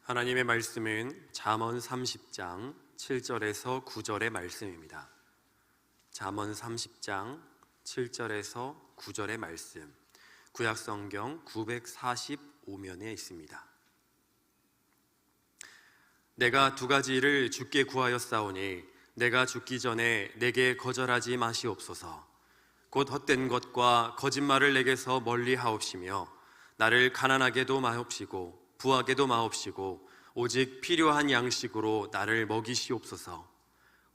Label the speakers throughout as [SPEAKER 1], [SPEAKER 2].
[SPEAKER 1] 하나님의 말씀은 잠언 30장 7절에서 9절의 말씀입니다. 잠언 30장 7절에서 9절의 말씀, 구약성경 945면에 있습니다. 내가 두 가지를 주께 구하였사오니 내가 죽기 전에 내게 거절하지 마시옵소서. 곧 헛된 것과 거짓말을 내게서 멀리 하옵시며 나를 가난하게도 마옵시고 부하게도 마옵시고 오직 필요한 양식으로 나를 먹이시옵소서.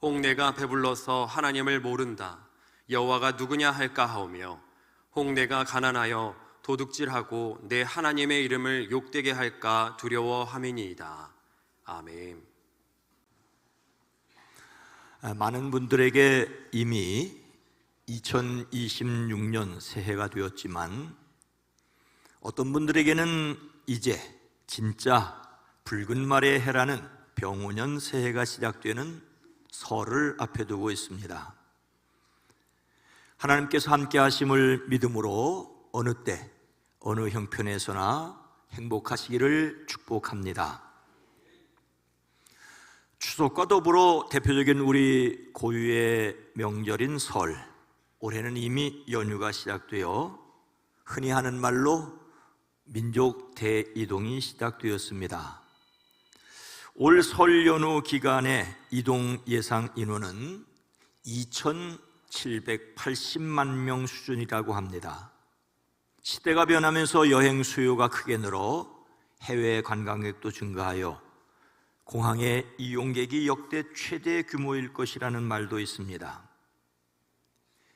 [SPEAKER 1] 혹 내가 배불러서 하나님을 모른다 여호와가 누구냐 할까 하오며 혹 내가 가난하여 도둑질하고 내 하나님의 이름을 욕되게 할까 두려워함이니이다. 아멘.
[SPEAKER 2] 많은 분들에게 이미 2026년 새해가 되었지만 어떤 분들에게는 이제 진짜 붉은 말의 해라는 병오년 새해가 시작되는 설을 앞에 두고 있습니다. 하나님께서 함께 하심을 믿음으로 어느 때 어느 형편에서나 행복하시기를 축복합니다. 추석과 더불어 대표적인 우리 고유의 명절인 설, 올해는 이미 연휴가 시작되어 흔히 하는 말로 민족 대이동이 시작되었습니다. 올 설 연휴 기간에 이동 예상 인원은 2,780만 명 수준이라고 합니다. 시대가 변하면서 여행 수요가 크게 늘어 해외 관광객도 증가하여 공항의 이용객이 역대 최대 규모일 것이라는 말도 있습니다.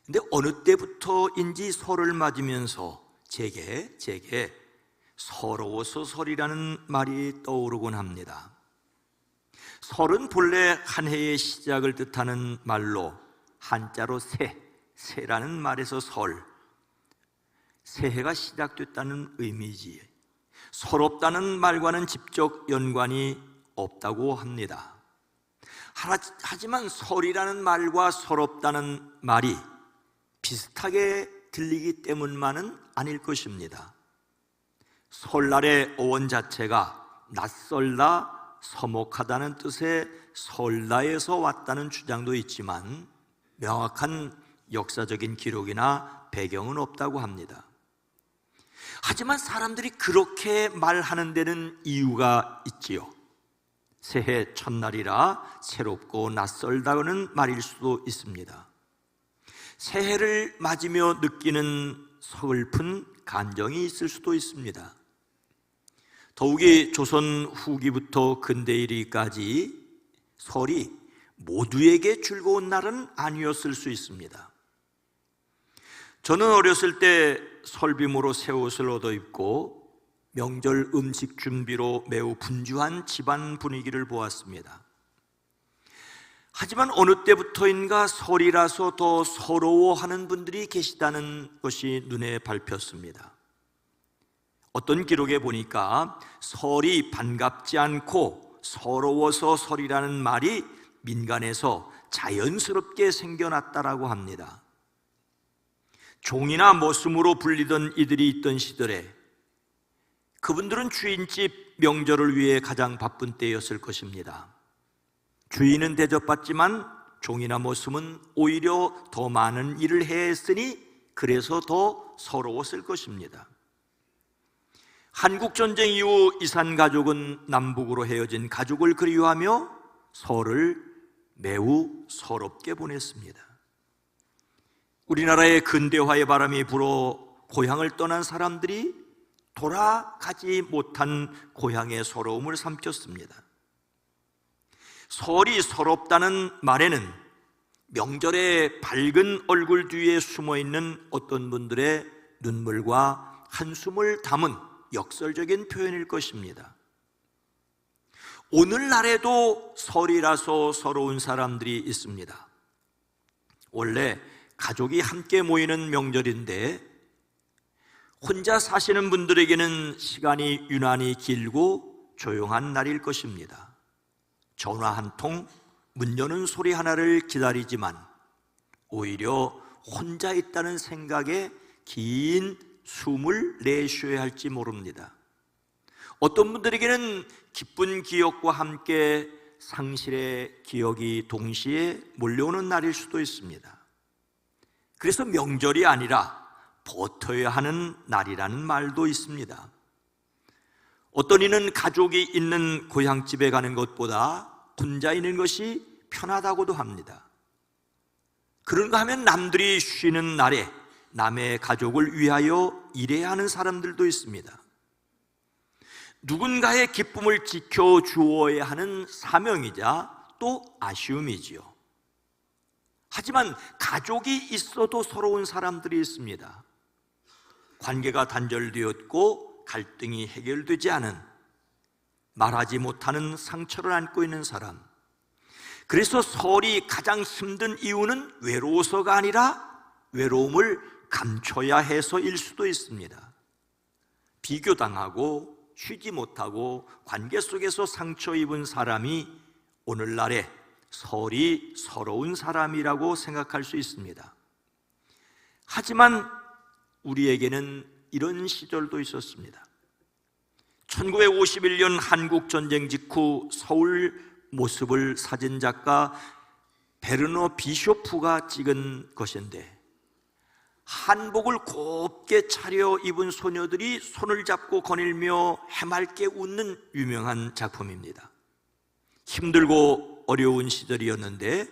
[SPEAKER 2] 그런데 어느 때부터인지 설을 맞으면서 제게 서러워서 설이라는 말이 떠오르곤 합니다. 설은 본래 한 해의 시작을 뜻하는 말로 한자로 새라는 말에서 설, 새해가 시작됐다는 의미지 서럽다는 말과는 직접 연관이 없다고 합니다. 하지만 설이라는 말과 서럽다는 말이 비슷하게 들리기 때문만은 아닐 것입니다. 설날의 어원 자체가 낯설다, 서먹하다는 뜻의 설다에서 왔다는 주장도 있지만 명확한 역사적인 기록이나 배경은 없다고 합니다. 하지만 사람들이 그렇게 말하는 데는 이유가 있지요. 새해 첫날이라 새롭고 낯설다는 말일 수도 있습니다. 새해를 맞으며 느끼는 서글픈 감정이 있을 수도 있습니다. 더욱이 조선 후기부터 근대 이르기까지 설이 모두에게 즐거운 날은 아니었을 수 있습니다. 저는 어렸을 때 설빔으로 새 옷을 얻어 입고 명절 음식 준비로 매우 분주한 집안 분위기를 보았습니다. 하지만 어느 때부터인가 설이라서 더 서러워하는 분들이 계시다는 것이 눈에 밟혔습니다. 어떤 기록에 보니까 설이 반갑지 않고 서러워서 설이라는 말이 민간에서 자연스럽게 생겨났다라고 합니다. 종이나 머슴으로 불리던 이들이 있던 시절에 그분들은 주인집 명절을 위해 가장 바쁜 때였을 것입니다. 주인은 대접받지만 종이나 머슴은 오히려 더 많은 일을 해야 했으니 그래서 더 서러웠을 것입니다. 한국전쟁 이후 이산 가족은 남북으로 헤어진 가족을 그리워하며 설을 매우 서럽게 보냈습니다. 우리나라의 근대화의 바람이 불어 고향을 떠난 사람들이 돌아가지 못한 고향의 서러움을 삼켰습니다. 설이 서럽다는 말에는 명절의 밝은 얼굴 뒤에 숨어있는 어떤 분들의 눈물과 한숨을 담은 역설적인 표현일 것입니다. 오늘날에도 설이라서 서러운 사람들이 있습니다. 원래 가족이 함께 모이는 명절인데 혼자 사시는 분들에게는 시간이 유난히 길고 조용한 날일 것입니다. 전화 한 통, 문 여는 소리 하나를 기다리지만 오히려 혼자 있다는 생각에 긴 숨을 내쉬어야 할지 모릅니다. 어떤 분들에게는 기쁜 기억과 함께 상실의 기억이 동시에 몰려오는 날일 수도 있습니다. 그래서 명절이 아니라 버텨야 하는 날이라는 말도 있습니다. 어떤 이는 가족이 있는 고향집에 가는 것보다 혼자 있는 것이 편하다고도 합니다. 그런가 하면 남들이 쉬는 날에 남의 가족을 위하여 일해야 하는 사람들도 있습니다. 누군가의 기쁨을 지켜주어야 하는 사명이자 또 아쉬움이지요. 하지만 가족이 있어도 서러운 사람들이 있습니다. 관계가 단절되었고 갈등이 해결되지 않은, 말하지 못하는 상처를 안고 있는 사람. 그래서 설이 가장 힘든 이유는 외로워서가 아니라 외로움을 감춰야 해서일 수도 있습니다. 비교당하고 쉬지 못하고 관계 속에서 상처 입은 사람이 오늘날에 설이 서러운 사람이라고 생각할 수 있습니다. 하지만 우리에게는 이런 시절도 있었습니다. 1951년 한국전쟁 직후 서울 모습을 사진작가 베르너 비쇼프가 찍은 것인데, 한복을 곱게 차려 입은 소녀들이 손을 잡고 거닐며 해맑게 웃는 유명한 작품입니다. 힘들고 어려운 시절이었는데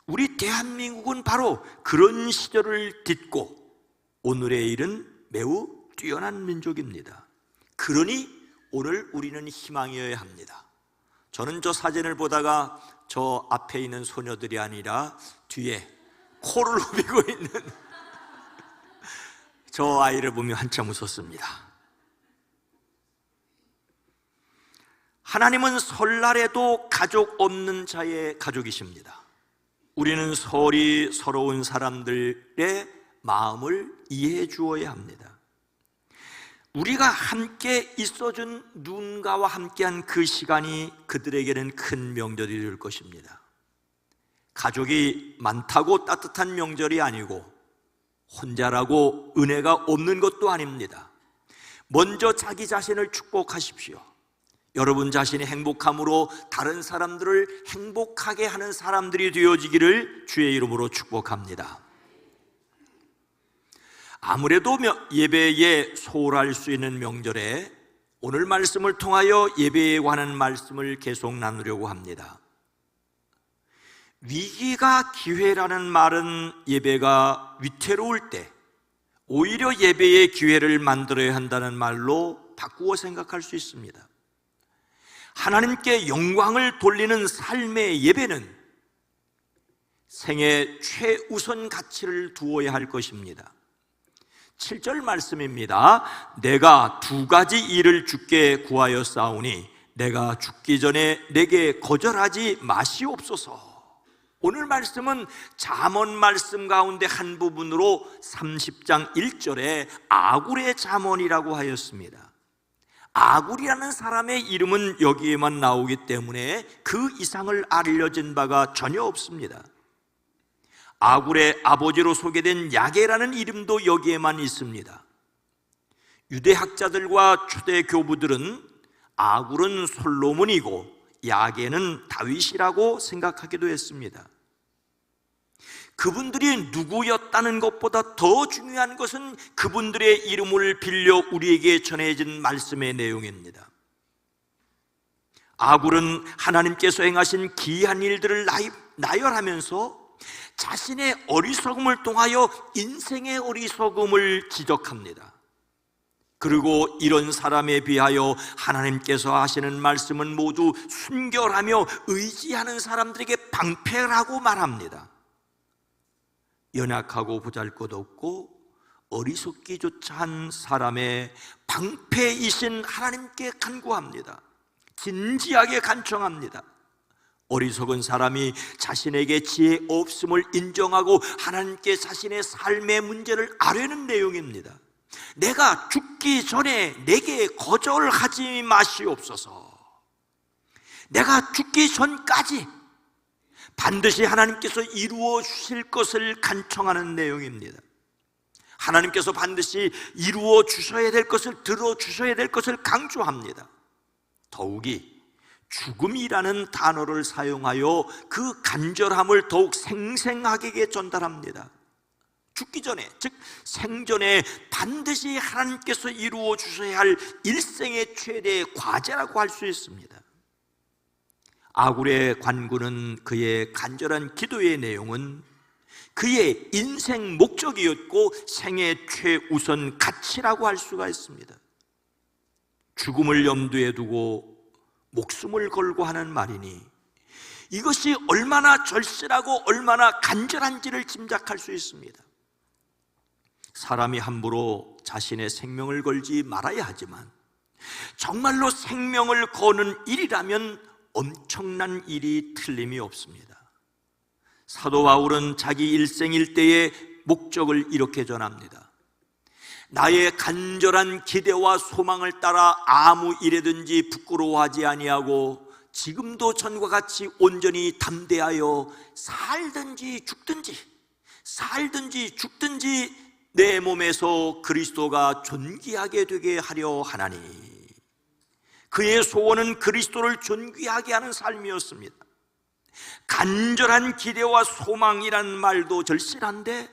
[SPEAKER 2] 우리 대한민국은 바로 그런 시절을 딛고 오늘의 일은 매우 뛰어난 민족입니다. 그러니 오늘 우리는 희망이어야 합니다. 저는 저 사진을 보다가 저 앞에 있는 소녀들이 아니라 뒤에 코를 후비고 있는 저 아이를 보며 한참 웃었습니다. 하나님은 설날에도 가족 없는 자의 가족이십니다. 우리는 설이 서러운 사람들의 마음을 이해해 주어야 합니다. 우리가 함께 있어준 누군가와 함께한 그 시간이 그들에게는 큰 명절이 될 것입니다. 가족이 많다고 따뜻한 명절이 아니고 혼자라고 은혜가 없는 것도 아닙니다. 먼저 자기 자신을 축복하십시오. 여러분 자신이 행복함으로 다른 사람들을 행복하게 하는 사람들이 되어지기를 주의 이름으로 축복합니다. 아무래도 예배에 소홀할 수 있는 명절에 오늘 말씀을 통하여 예배에 관한 말씀을 계속 나누려고 합니다. 위기가 기회라는 말은 예배가 위태로울 때 오히려 예배의 기회를 만들어야 한다는 말로 바꾸어 생각할 수 있습니다. 하나님께 영광을 돌리는 삶의 예배는 생애 최우선 가치를 두어야 할 것입니다. 7절 말씀입니다. 내가 두 가지 일을 주께 구하였사오니 내가 죽기 전에 내게 거절하지 마시옵소서. 오늘 말씀은 잠언 말씀 가운데 한 부분으로 30장 1절에 아굴의 잠언이라고 하였습니다. 아굴이라는 사람의 이름은 여기에만 나오기 때문에 그 이상을 알려진 바가 전혀 없습니다. 아굴의 아버지로 소개된 야게라는 이름도 여기에만 있습니다. 유대 학자들과 초대 교부들은 아굴은 솔로몬이고 야게는 다윗이라고 생각하기도 했습니다. 그분들이 누구였다는 것보다 더 중요한 것은 그분들의 이름을 빌려 우리에게 전해진 말씀의 내용입니다. 아굴은 하나님께서 행하신 기이한 일들을 나열하면서 자신의 어리석음을 통하여 인생의 어리석음을 지적합니다. 그리고 이런 사람에 비하여 하나님께서 하시는 말씀은 모두 순결하며 의지하는 사람들에게 방패라고 말합니다. 연약하고 보잘것없고 어리석기조차 한 사람의 방패이신 하나님께 간구합니다. 진지하게 간청합니다. 어리석은 사람이 자신에게 지혜 없음을 인정하고 하나님께 자신의 삶의 문제를 아뢰는 내용입니다. 내가 죽기 전에 내게 거절하지 마시옵소서. 내가 죽기 전까지 반드시 하나님께서 이루어 주실 것을 간청하는 내용입니다. 하나님께서 반드시 이루어 주셔야 될 것을, 들어 주셔야 될 것을 강조합니다. 더욱이 죽음이라는 단어를 사용하여 그 간절함을 더욱 생생하게 전달합니다. 죽기 전에, 즉 생전에 반드시 하나님께서 이루어 주셔야 할 일생의 최대의 과제라고 할 수 있습니다. 아굴의 관군은 그의 간절한 기도의 내용은 그의 인생 목적이었고 생의 최우선 가치라고 할 수가 있습니다. 죽음을 염두에 두고 목숨을 걸고 하는 말이니 이것이 얼마나 절실하고 얼마나 간절한지를 짐작할 수 있습니다. 사람이 함부로 자신의 생명을 걸지 말아야 하지만 정말로 생명을 거는 일이라면 엄청난 일이 틀림이 없습니다. 사도 바울은 자기 일생일대의 목적을 이렇게 전합니다. 나의 간절한 기대와 소망을 따라 아무 일에든지 부끄러워하지 아니하고 지금도 전과 같이 온전히 담대하여 살든지 죽든지 내 몸에서 그리스도가 존귀하게 되게 하려 하나니, 그의 소원은 그리스도를 존귀하게 하는 삶이었습니다. 간절한 기대와 소망이란 말도 절실한데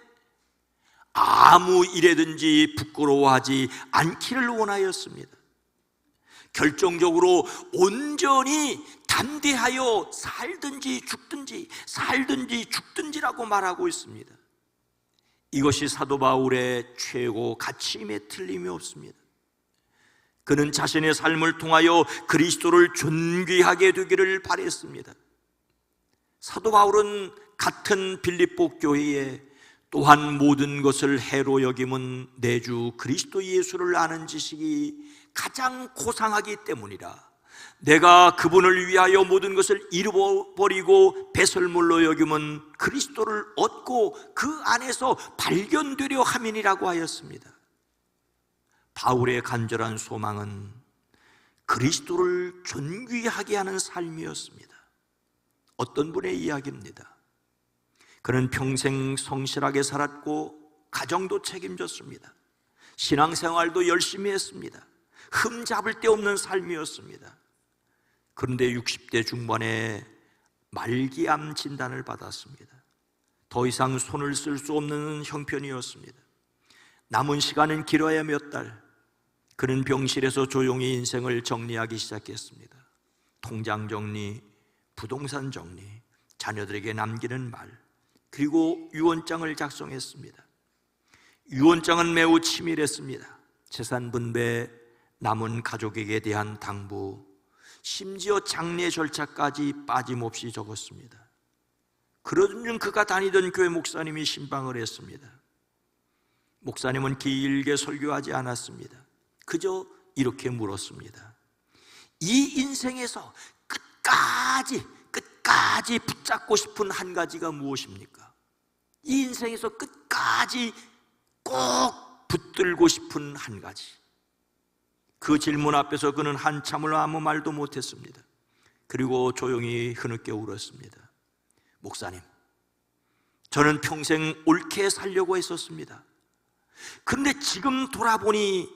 [SPEAKER 2] 아무 일에든지 부끄러워하지 않기를 원하였습니다. 결정적으로 온전히 담대하여 살든지 죽든지라고 말하고 있습니다. 이것이 사도 바울의 최고 가치임에 틀림이 없습니다. 그는 자신의 삶을 통하여 그리스도를 존귀하게 되기를 바랬습니다. 사도 바울은 같은 빌립보 교회에 또한 모든 것을 해로 여김은 내 주 그리스도 예수를 아는 지식이 가장 고상하기 때문이라 내가 그분을 위하여 모든 것을 잃어버리고 배설물로 여김은 그리스도를 얻고 그 안에서 발견되려 함이니라고 하였습니다. 바울의 간절한 소망은 그리스도를 존귀하게 하는 삶이었습니다. 어떤 분의 이야기입니다. 그는 평생 성실하게 살았고 가정도 책임졌습니다. 신앙생활도 열심히 했습니다. 흠잡을 데 없는 삶이었습니다. 그런데 60대 중반에 말기암 진단을 받았습니다. 더 이상 손을 쓸 수 없는 형편이었습니다. 남은 시간은 길어야 몇 달. 그는 병실에서 조용히 인생을 정리하기 시작했습니다. 통장 정리, 부동산 정리, 자녀들에게 남기는 말, 그리고 유언장을 작성했습니다. 유언장은 매우 치밀했습니다. 재산 분배, 남은 가족에게 대한 당부, 심지어 장례 절차까지 빠짐없이 적었습니다. 그러던 중 그가 다니던 교회 목사님이 신방을 했습니다. 목사님은 길게 설교하지 않았습니다. 그저 이렇게 물었습니다. 이 인생에서 끝까지 붙잡고 싶은 한 가지가 무엇입니까? 이 인생에서 끝까지 꼭 붙들고 싶은 한 가지. 그 질문 앞에서 그는 한참을 아무 말도 못했습니다. 그리고 조용히 흐느껴 울었습니다. 목사님, 저는 평생 옳게 살려고 했었습니다. 그런데 지금 돌아보니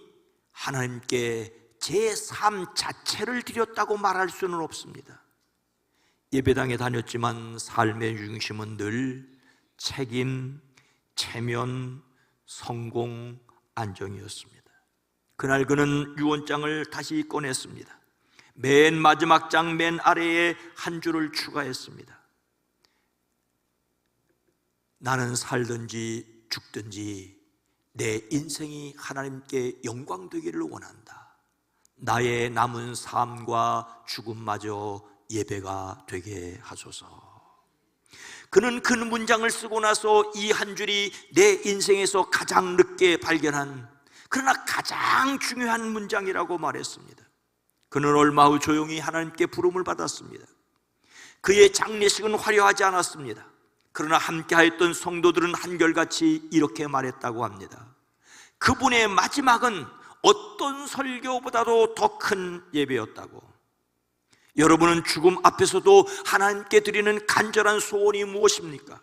[SPEAKER 2] 하나님께 제 삶 자체를 드렸다고 말할 수는 없습니다. 예배당에 다녔지만 삶의 중심은 늘 책임, 체면, 성공, 안정이었습니다. 그날 그는 유언장을 다시 꺼냈습니다. 맨 마지막 장 맨 아래에 한 줄을 추가했습니다. 나는 살든지 죽든지 내 인생이 하나님께 영광 되기를 원한다. 나의 남은 삶과 죽음마저 예배가 되게 하소서. 그는 그 문장을 쓰고 나서 이 한 줄이 내 인생에서 가장 늦게 발견한, 그러나 가장 중요한 문장이라고 말했습니다. 그는 얼마 후 조용히 하나님께 부름을 받았습니다. 그의 장례식은 화려하지 않았습니다. 그러나 함께하였던 성도들은 한결같이 이렇게 말했다고 합니다. 그분의 마지막은 어떤 설교보다도 더 큰 예배였다고. 여러분은 죽음 앞에서도 하나님께 드리는 간절한 소원이 무엇입니까?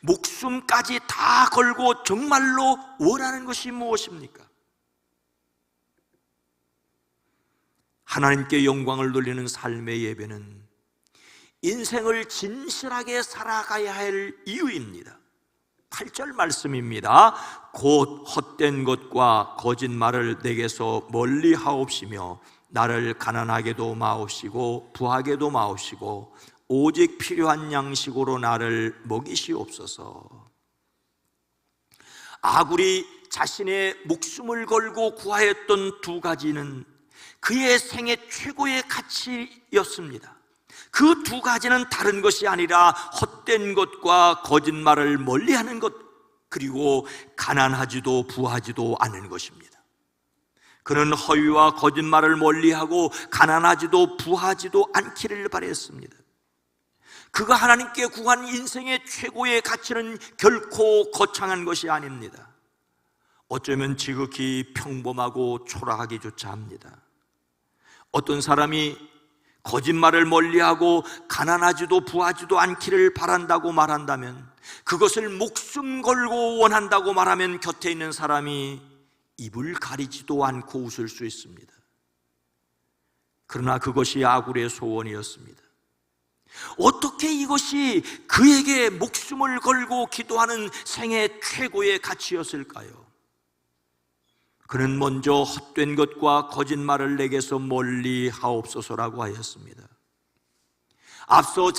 [SPEAKER 2] 목숨까지 다 걸고 정말로 원하는 것이 무엇입니까? 하나님께 영광을 돌리는 삶의 예배는 인생을 진실하게 살아가야 할 이유입니다. 8절 말씀입니다. 곧 헛된 것과 거짓말을 내게서 멀리 하옵시며 나를 가난하게도 마옵시고 부하게도 마옵시고 오직 필요한 양식으로 나를 먹이시옵소서. 아굴이 자신의 목숨을 걸고 구하였던 두 가지는 그의 생애 최고의 가치였습니다. 그 두 가지는 다른 것이 아니라 헛된 것과 거짓말을 멀리하는 것, 그리고 가난하지도 부하지도 않은 것입니다. 그는 허위와 거짓말을 멀리하고 가난하지도 부하지도 않기를 바랬습니다. 그가 하나님께 구한 인생의 최고의 가치는 결코 거창한 것이 아닙니다. 어쩌면 지극히 평범하고 초라하기조차 합니다. 어떤 사람이 거짓말을 멀리하고 가난하지도 부하지도 않기를 바란다고 말한다면, 그것을 목숨 걸고 원한다고 말하면 곁에 있는 사람이 입을 가리지도 않고 웃을 수 있습니다. 그러나 그것이 아굴의 소원이었습니다. 어떻게 이것이 그에게 목숨을 걸고 기도하는 생애 최고의 가치였을까요? 그는 먼저 헛된 것과 거짓말을 내게서 멀리 하옵소서라고 하였습니다. 앞서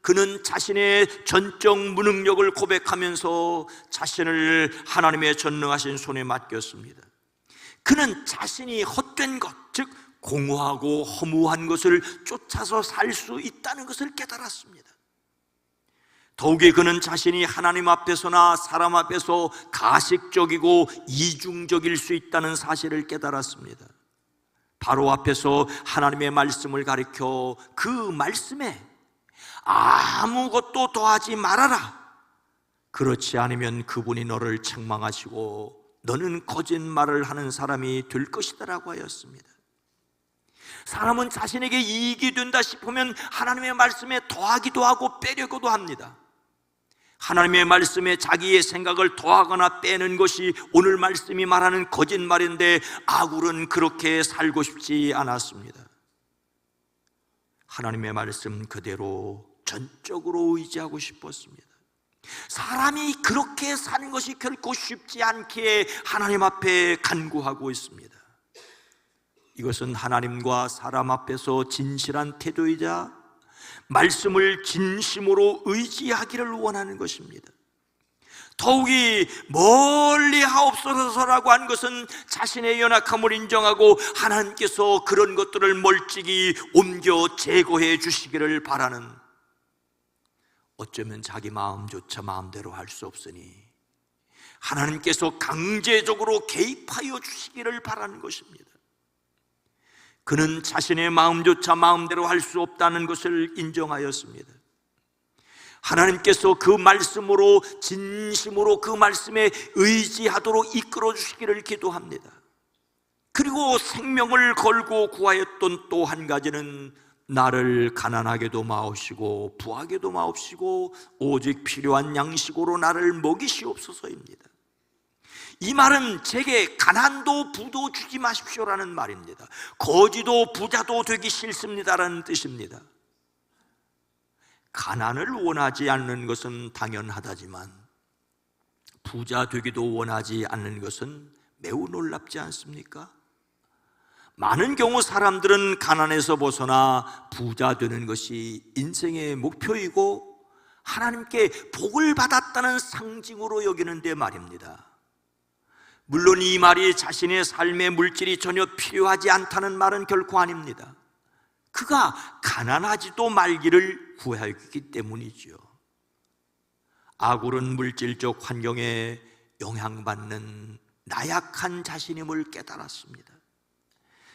[SPEAKER 2] 그는 자신의 전적 무능력을 고백하면서 자신을 하나님의 전능하신 손에 맡겼습니다. 그는 자신이 헛된 것, 즉 공허하고 허무한 것을 쫓아서 살 수 있다는 것을 깨달았습니다. 더욱이 그는 자신이 하나님 앞에서나 사람 앞에서 가식적이고 이중적일 수 있다는 사실을 깨달았습니다. 바로 앞에서 하나님의 말씀을 가리켜 그 말씀에 아무것도 더하지 말아라, 그렇지 않으면 그분이 너를 책망하시고 너는 거짓말을 하는 사람이 될 것이다 라고 하였습니다. 사람은 자신에게 이익이 된다 싶으면 하나님의 말씀에 더하기도 하고 빼려고도 합니다. 하나님의 말씀에 자기의 생각을 더하거나 빼는 것이 오늘 말씀이 말하는 거짓말인데, 아굴은 그렇게 살고 싶지 않았습니다. 하나님의 말씀 그대로 전적으로 의지하고 싶었습니다. 사람이 그렇게 사는 것이 결코 쉽지 않기에 하나님 앞에 간구하고 있습니다. 이것은 하나님과 사람 앞에서 진실한 태도이자 말씀을 진심으로 의지하기를 원하는 것입니다. 더욱이 멀리 하옵소서라고 한 것은 자신의 연약함을 인정하고 하나님께서 그런 것들을 멀찍이 옮겨 제거해 주시기를 바라는, 어쩌면 자기 마음조차 마음대로 할 수 없으니 하나님께서 강제적으로 개입하여 주시기를 바라는 것입니다. 그는 자신의 마음조차 마음대로 할 수 없다는 것을 인정하였습니다. 하나님께서 그 말씀으로 진심으로 그 말씀에 의지하도록 이끌어 주시기를 기도합니다. 그리고 생명을 걸고 구하였던 또 한 가지는 나를 가난하게도 마옵시고 부하게도 마옵시고 오직 필요한 양식으로 나를 먹이시옵소서입니다. 이 말은 제게 가난도 부도 주지 마십시오라는 말입니다. 거지도 부자도 되기 싫습니다라는 뜻입니다. 가난을 원하지 않는 것은 당연하다지만 부자 되기도 원하지 않는 것은 매우 놀랍지 않습니까? 많은 경우 사람들은 가난에서 벗어나 부자 되는 것이 인생의 목표이고 하나님께 복을 받았다는 상징으로 여기는데 말입니다. 물론 이 말이 자신의 삶의 물질이 전혀 필요하지 않다는 말은 결코 아닙니다. 그가 가난하지도 말기를 구하였기 때문이죠. 아굴은 물질적 환경에 영향받는 나약한 자신임을 깨달았습니다.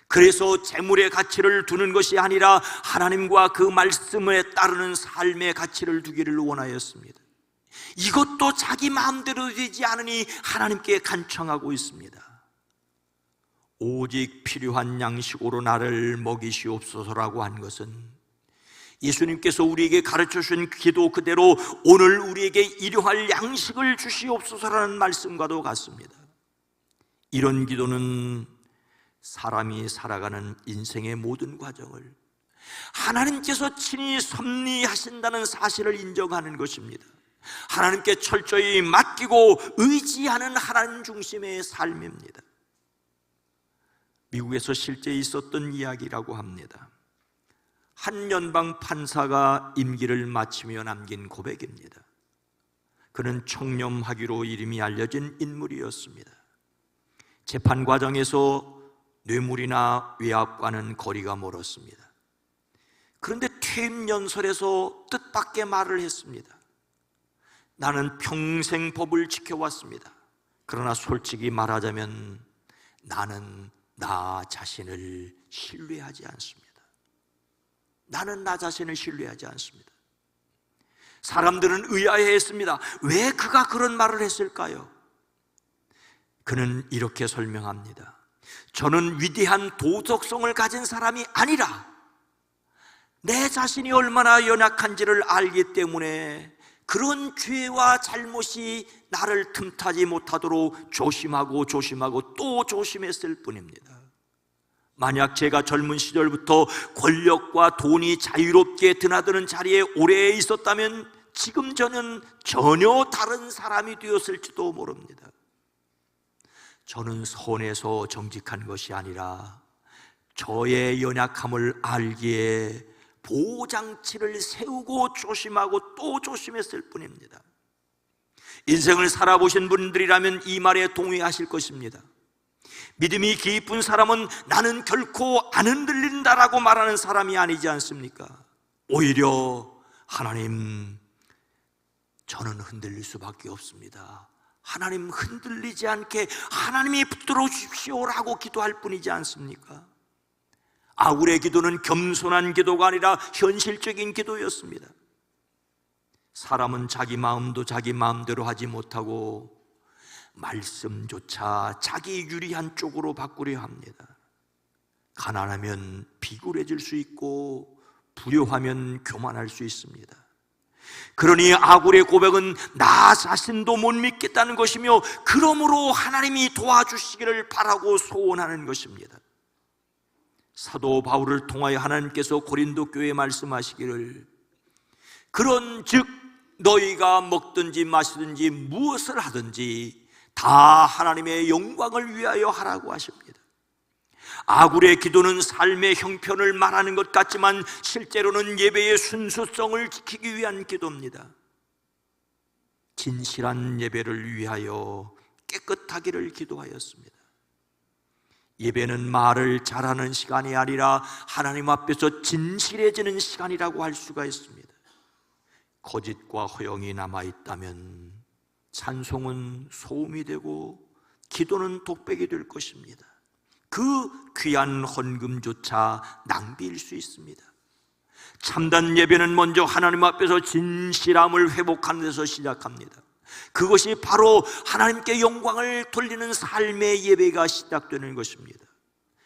[SPEAKER 2] 그래서 재물의 가치를 두는 것이 아니라 하나님과 그 말씀에 따르는 삶의 가치를 두기를 원하였습니다. 이것도 자기 마음대로 되지 않으니 하나님께 간청하고 있습니다. 오직 필요한 양식으로 나를 먹이시옵소서라고 한 것은 예수님께서 우리에게 가르쳐 주신 기도 그대로 오늘 우리에게 일용할 양식을 주시옵소서라는 말씀과도 같습니다. 이런 기도는 사람이 살아가는 인생의 모든 과정을 하나님께서 친히 섭리하신다는 사실을 인정하는 것입니다. 하나님께 철저히 맡기고 의지하는 하나님 중심의 삶입니다. 미국에서 실제 있었던 이야기라고 합니다. 한 연방 판사가 임기를 마치며 남긴 고백입니다. 그는 청렴하기로 이름이 알려진 인물이었습니다. 재판 과정에서 뇌물이나 외압과는 거리가 멀었습니다. 그런데 퇴임 연설에서 뜻밖의 말을 했습니다. 나는 평생 법을 지켜왔습니다. 그러나 솔직히 말하자면 나는 나 자신을 신뢰하지 않습니다. 나는 나 자신을 신뢰하지 않습니다. 사람들은 의아해했습니다. 왜 그가 그런 말을 했을까요? 그는 이렇게 설명합니다. 저는 위대한 도덕성을 가진 사람이 아니라 내 자신이 얼마나 연약한지를 알기 때문에 그런 죄와 잘못이 나를 틈타지 못하도록 조심하고 또 조심했을 뿐입니다. 만약 제가 젊은 시절부터 권력과 돈이 자유롭게 드나드는 자리에 오래 있었다면 지금 저는 전혀 다른 사람이 되었을지도 모릅니다. 저는 선에서 정직한 것이 아니라 저의 연약함을 알기에 보호장치를 세우고 조심하고 또 조심했을 뿐입니다. 인생을 살아보신 분들이라면 이 말에 동의하실 것입니다. 믿음이 깊은 사람은 나는 결코 안 흔들린다라고 말하는 사람이 아니지 않습니까? 오히려 하나님, 저는 흔들릴 수밖에 없습니다. 하나님 흔들리지 않게 하나님이 붙들어 주십시오라고 기도할 뿐이지 않습니까? 아굴의 기도는 겸손한 기도가 아니라 현실적인 기도였습니다. 사람은 자기 마음도 자기 마음대로 하지 못하고 말씀조차 자기 유리한 쪽으로 바꾸려 합니다. 가난하면 비굴해질 수 있고 불효하면 교만할 수 있습니다. 그러니 아굴의 고백은 나 자신도 못 믿겠다는 것이며 그러므로 하나님이 도와주시기를 바라고 소원하는 것입니다. 사도 바울을 통하여 하나님께서 고린도 교회에 말씀하시기를 그런즉 너희가 먹든지 마시든지 무엇을 하든지 다 하나님의 영광을 위하여 하라고 하십니다. 아굴의 기도는 삶의 형편을 말하는 것 같지만 실제로는 예배의 순수성을 지키기 위한 기도입니다. 진실한 예배를 위하여 깨끗하기를 기도하였습니다. 예배는 말을 잘하는 시간이 아니라 하나님 앞에서 진실해지는 시간이라고 할 수가 있습니다. 거짓과 허영이 남아있다면 찬송은 소음이 되고 기도는 독백이 될 것입니다. 그 귀한 헌금조차 낭비일 수 있습니다. 참된 예배는 먼저 하나님 앞에서 진실함을 회복하는 데서 시작합니다. 그것이 바로 하나님께 영광을 돌리는 삶의 예배가 시작되는 것입니다.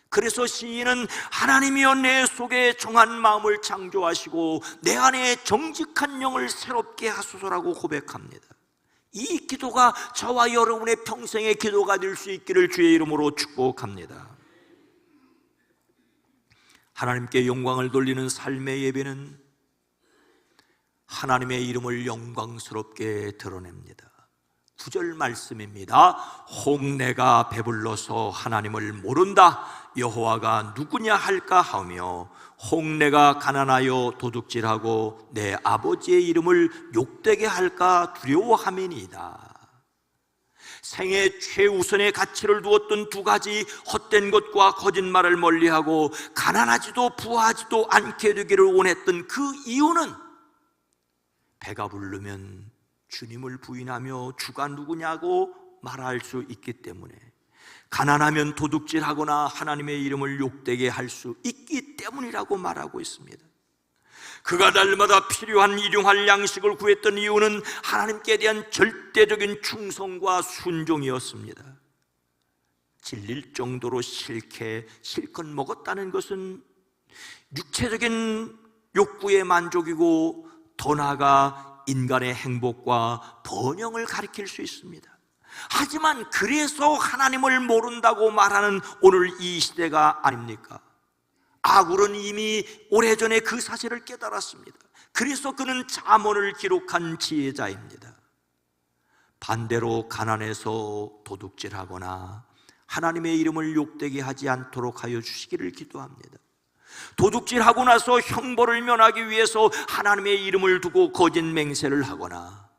[SPEAKER 2] 그래서 시인은 하나님이여 내 속에 정한 마음을 창조하시고 내 안에 정직한 영을 새롭게 하소서라고 고백합니다. 이 기도가 저와 여러분의 평생의 기도가 될 수 있기를 주의 이름으로 축복합니다. 하나님께 영광을 돌리는 삶의 예배는 하나님의 이름을 영광스럽게 드러냅니다. 9절 말씀입니다. 혹 내가 배불러서 하나님을 모른다 여호와가 누구냐 할까 하며 혹 내가 가난하여 도둑질하고 내 아버지의 이름을 욕되게 할까 두려워함이니이다. 생애 최우선의 가치를 두었던 두 가지 헛된 것과 거짓말을 멀리하고 가난하지도 부하지도 않게 되기를 원했던 그 이유는 배가 부르면 주님을 부인하며 주가 누구냐고 말할 수 있기 때문에, 가난하면 도둑질하거나 하나님의 이름을 욕되게 할 수 있기 때문이라고 말하고 있습니다. 그가 날마다 필요한 일용할 양식을 구했던 이유는 하나님께 대한 절대적인 충성과 순종이었습니다. 질릴 정도로 실컷 먹었다는 것은 육체적인 욕구의 만족이고 더 나아가 인간의 행복과 번영을 가리킬 수 있습니다. 하지만 그래서 하나님을 모른다고 말하는 오늘 이 시대가 아닙니까? 아굴은 이미 오래전에 그 사실을 깨달았습니다. 그래서 그는 잠언을 기록한 지혜자입니다. 반대로 가난해서 도둑질하거나 하나님의 이름을 욕되게 하지 않도록 하여 주시기를 기도합니다. 도둑질하고 나서 형벌을 면하기 위해서 하나님의 이름을 두고 거짓 맹세를 하거나,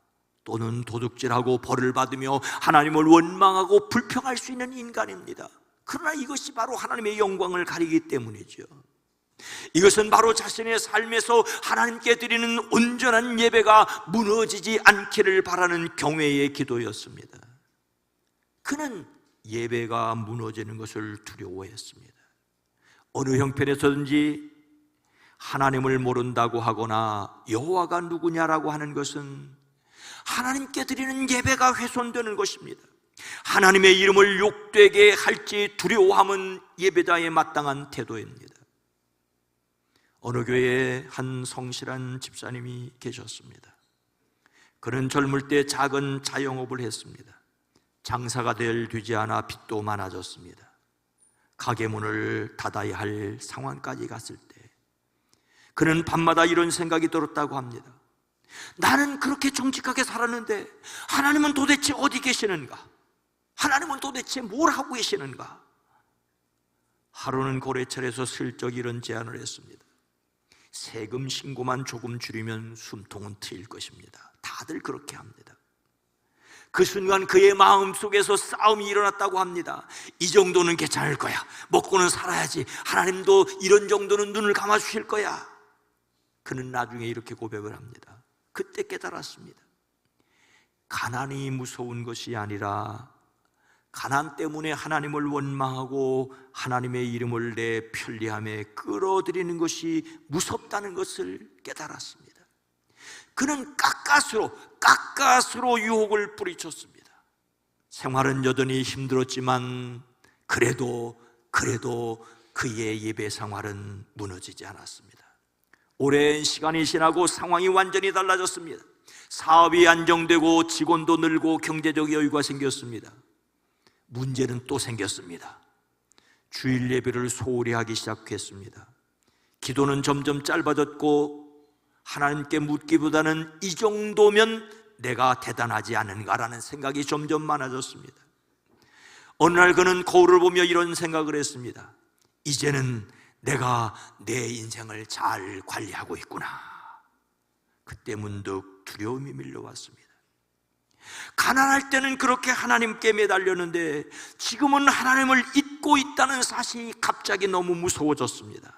[SPEAKER 2] 또는 도둑질하고 벌을 받으며 하나님을 원망하고 불평할 수 있는 인간입니다. 그러나 이것이 바로 하나님의 영광을 가리기 때문이죠. 이것은 바로 자신의 삶에서 하나님께 드리는 온전한 예배가 무너지지 않기를 바라는 경외의 기도였습니다. 그는 예배가 무너지는 것을 두려워했습니다. 어느 형편에서든지 하나님을 모른다고 하거나 여호와가 누구냐라고 하는 것은 하나님께 드리는 예배가 훼손되는 것입니다. 하나님의 이름을 욕되게 할지 두려워함은 예배자의 마땅한 태도입니다. 어느 교회에 한 성실한 집사님이 계셨습니다. 그는 젊을 때 작은 자영업을 했습니다. 장사가 되지 않아 빚도 많아졌습니다. 가게 문을 닫아야 할 상황까지 갔을 때 그는 밤마다 이런 생각이 들었다고 합니다. 나는 그렇게 정직하게 살았는데 하나님은 도대체 어디 계시는가? 하나님은 도대체 뭘 하고 계시는가? 하루는 고래철에서 슬쩍 이런 제안을 했습니다. 세금 신고만 조금 줄이면 숨통은 트일 것입니다. 다들 그렇게 합니다. 그 순간 그의 마음속에서 싸움이 일어났다고 합니다. 이 정도는 괜찮을 거야. 먹고는 살아야지. 하나님도 이런 정도는 눈을 감아주실 거야. 그는 나중에 이렇게 고백을 합니다. 그때 깨달았습니다. 가난이 무서운 것이 아니라 가난 때문에 하나님을 원망하고 하나님의 이름을 내 편리함에 끌어들이는 것이 무섭다는 것을 깨달았습니다. 그는 깎아스로 유혹을 뿌리쳤습니다. 생활은 여전히 힘들었지만 그래도 그의 예배 생활은 무너지지 않았습니다. 오랜 시간이 지나고 상황이 완전히 달라졌습니다. 사업이 안정되고 직원도 늘고 경제적 여유가 생겼습니다. 문제는 또 생겼습니다. 주일 예배를 소홀히 하기 시작했습니다. 기도는 점점 짧아졌고 하나님께 묻기보다는 이 정도면 내가 대단하지 않은가라는 생각이 점점 많아졌습니다. 어느 날 그는 거울을 보며 이런 생각을 했습니다. 이제는 내가 내 인생을 잘 관리하고 있구나. 그때 문득 두려움이 밀려왔습니다. 가난할 때는 그렇게 하나님께 매달렸는데 지금은 하나님을 잊고 있다는 사실이 갑자기 너무 무서워졌습니다.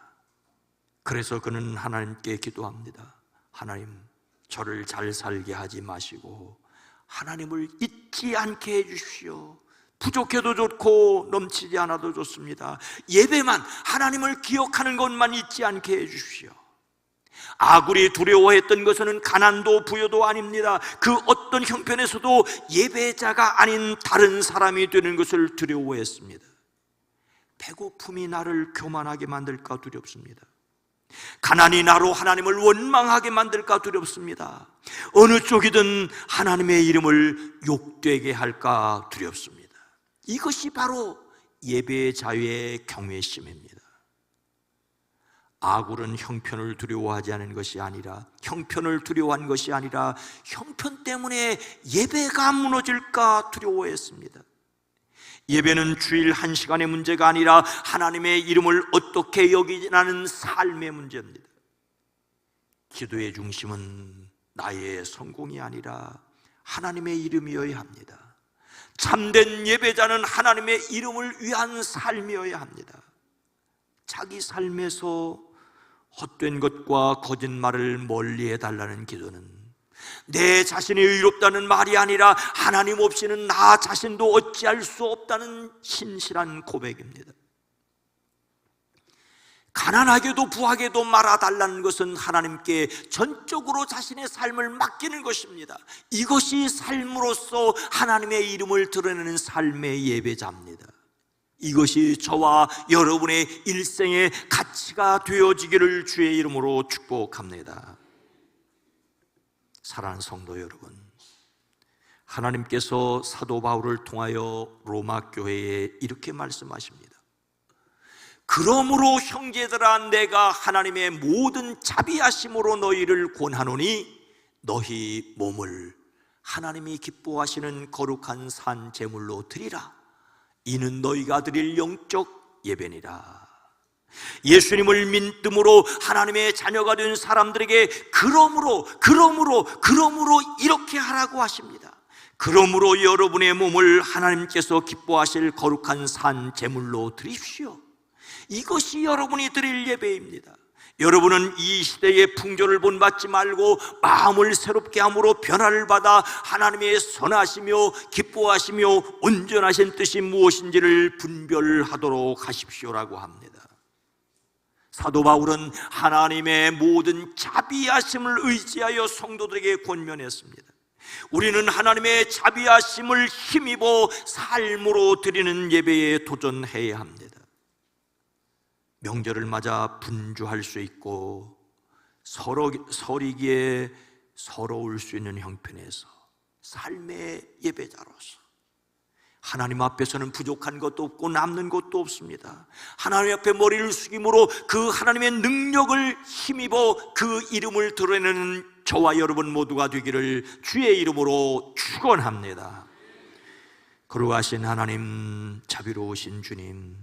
[SPEAKER 2] 그래서 그는 하나님께 기도합니다. 하나님, 저를 잘 살게 하지 마시고 하나님을 잊지 않게 해주십시오. 부족해도 좋고 넘치지 않아도 좋습니다. 예배만, 하나님을 기억하는 것만 잊지 않게 해주십시오. 아굴이 두려워했던 것은 가난도 부여도 아닙니다. 그 어떤 형편에서도 예배자가 아닌 다른 사람이 되는 것을 두려워했습니다. 배고픔이 나를 교만하게 만들까 두렵습니다. 가난이 나로 하나님을 원망하게 만들까 두렵습니다. 어느 쪽이든 하나님의 이름을 욕되게 할까 두렵습니다. 이것이 바로 예배의 자유의 경외심입니다. 아굴은 형편을 두려워하지 않은 것이 아니라, 형편을 두려워한 것이 아니라 형편 때문에 예배가 무너질까 두려워했습니다. 예배는 주일 1시간의 문제가 아니라 하나님의 이름을 어떻게 여기냐는 삶의 문제입니다. 기도의 중심은 나의 성공이 아니라 하나님의 이름이어야 합니다. 참된 예배자는 하나님의 이름을 위한 삶이어야 합니다. 자기 삶에서 헛된 것과 거짓말을 멀리해달라는 기도는 내 자신이 의롭다는 말이 아니라 하나님 없이는 나 자신도 어찌할 수 없다는 신실한 고백입니다. 가난하게도 부하게도 말아달라는 것은 하나님께 전적으로 자신의 삶을 맡기는 것입니다. 이것이 삶으로서 하나님의 이름을 드러내는 삶의 예배자입니다. 이것이 저와 여러분의 일생의 가치가 되어지기를 주의 이름으로 축복합니다. 사랑하는 성도 여러분, 하나님께서 사도 바울을 통하여 로마 교회에 이렇게 말씀하십니다. 그러므로 형제들아, 내가 하나님의 모든 자비하심으로 너희를 권하노니 너희 몸을 하나님이 기뻐하시는 거룩한 산 제물로 드리라. 이는 너희가 드릴 영적 예배니라. 예수님을 믿음으로 하나님의 자녀가 된 사람들에게 그러므로 이렇게 하라고 하십니다. 그러므로 여러분의 몸을 하나님께서 기뻐하실 거룩한 산 제물로 드립시오. 이것이 여러분이 드릴 예배입니다. 여러분은 이 시대의 풍조를 본받지 말고 마음을 새롭게 함으로 변화를 받아 하나님의 선하시며 기뻐하시며 온전하신 뜻이 무엇인지를 분별하도록 하십시오라고 합니다. 사도 바울은 하나님의 모든 자비하심을 의지하여 성도들에게 권면했습니다. 우리는 하나님의 자비하심을 힘입어 삶으로 드리는 예배에 도전해야 합니다. 명절을 맞아 분주할 수 있고 설이기에 서러울 수 있는 형편에서 삶의 예배자로서 하나님 앞에서는 부족한 것도 없고 남는 것도 없습니다. 하나님 앞에 머리를 숙임으로 그 하나님의 능력을 힘입어 그 이름을 드러내는 저와 여러분 모두가 되기를 주의 이름으로 축원합니다. 거룩하신 하나님, 자비로우신 주님,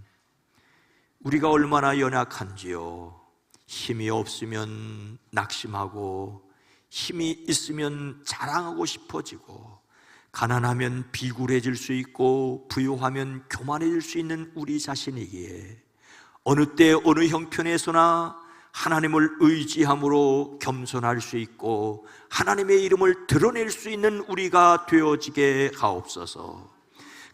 [SPEAKER 2] 우리가 얼마나 연약한지요. 힘이 없으면 낙심하고 힘이 있으면 자랑하고 싶어지고 가난하면 비굴해질 수 있고 부유하면 교만해질 수 있는 우리 자신이기에 어느 때 어느 형편에서나 하나님을 의지함으로 겸손할 수 있고 하나님의 이름을 드러낼 수 있는 우리가 되어지게 하옵소서.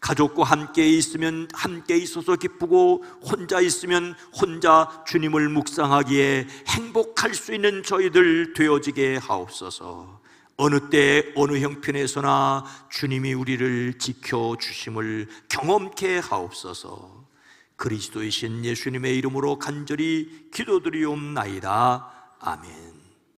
[SPEAKER 2] 가족과 함께 있으면 함께 있어서 기쁘고 혼자 있으면 혼자 주님을 묵상하기에 행복할 수 있는 저희들 되어지게 하옵소서. 어느 때 어느 형편에서나 주님이 우리를 지켜주심을 경험케 하옵소서. 그리스도이신 예수님의 이름으로 간절히 기도드리옵나이다. 아멘.